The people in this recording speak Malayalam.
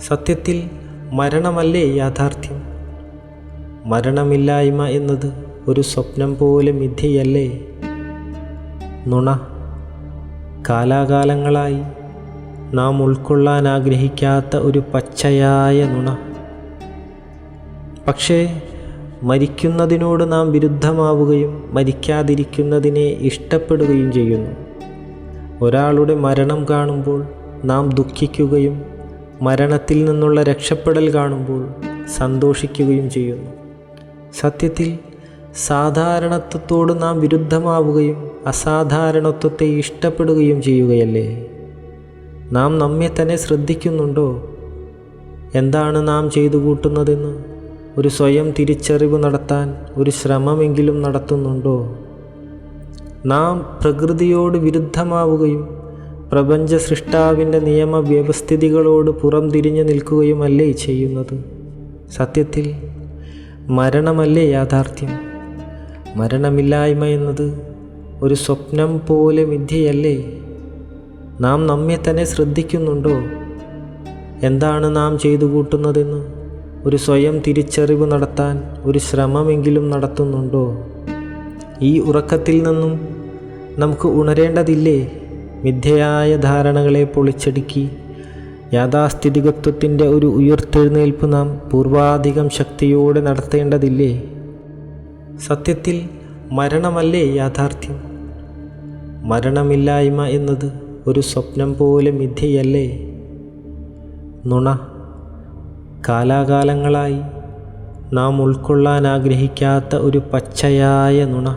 സത്യത്തിൽ മരണമല്ലേ യാഥാർത്ഥ്യം? മരണമില്ലായ്മ എന്നത് ഒരു സ്വപ്നം പോലെ മിഥ്യയല്ലേ? നുണ. കാലാകാലങ്ങളായി നാം ഉൾക്കൊള്ളാൻ ആഗ്രഹിക്കാത്ത ഒരു പച്ചയായ നുണ. പക്ഷേ മരിക്കുന്നതിനോട് നാം വിരുദ്ധമാവുകയും മരിക്കാതിരിക്കുന്നതിനെ ഇഷ്ടപ്പെടുകയും ചെയ്യുന്നു. ഒരാളുടെ മരണം കാണുമ്പോൾ നാം ദുഃഖിക്കുകയും മരണത്തിൽ നിന്നുള്ള രക്ഷപ്പെടൽ കാണുമ്പോൾ സന്തോഷിക്കുകയും ചെയ്യുന്നു. സത്യത്തിൽ സാധാരണത്വത്തോട് നാം വിരുദ്ധമാവുകയും അസാധാരണത്വത്തെ ഇഷ്ടപ്പെടുകയും ചെയ്യുകയല്ലേ? നാം നമ്മെ തന്നെ ശ്രദ്ധിക്കുന്നുണ്ടോ? എന്താണ് നാം ചെയ്തു കൂട്ടുന്നതെന്ന് ഒരു സ്വയം തിരിച്ചറിവ് നടത്താൻ ഒരു ശ്രമമെങ്കിലും നടത്തുന്നുണ്ടോ? നാം പ്രകൃതിയോട് വിരുദ്ധമാവുകയും പ്രപഞ്ച സൃഷ്ടാവിൻ്റെ നിയമവ്യവസ്ഥിതികളോട് പുറംതിരിഞ്ഞു നിൽക്കുകയുമല്ലേ ചെയ്യുന്നത്? സത്യത്തിൽ മരണമല്ലേ യാഥാർത്ഥ്യം? മരണമില്ലായ്മ എന്നത് ഒരു സ്വപ്നം പോലെ മിഥ്യയല്ലേ? നാം നമ്മെ തന്നെ ശ്രദ്ധിക്കുന്നുണ്ടോ? എന്താണ് നാം ചെയ്തു കൂട്ടുന്നതെന്ന് ഒരു സ്വയം തിരിച്ചറിവ് നടത്താൻ ഒരു ശ്രമമെങ്കിലും നടത്തുന്നുണ്ടോ? ഈ ഉറക്കത്തിൽ നിന്നും നമുക്ക് ഉണരേണ്ടതില്ലേ? മിഥ്യയായ ധാരണകളെ പൊളിച്ചടുക്കി യാഥാസ്ഥിതികത്വത്തിൻ്റെ ഒരു ഉയർത്തെഴുന്നേൽപ്പ് നാം പൂർവാധികം ശക്തിയോടെ നടത്തേണ്ടതില്ലേ? സത്യത്തിൽ മരണമല്ലേ യാഥാർത്ഥ്യം? മരണമില്ലായ്മ എന്നത് ഒരു സ്വപ്നം പോലെ മിഥ്യയല്ലേ? നുണ. കാലാകാലങ്ങളായി നാം ഉൾക്കൊള്ളാൻ ആഗ്രഹിക്കാത്ത ഒരു പച്ചയായ നുണ.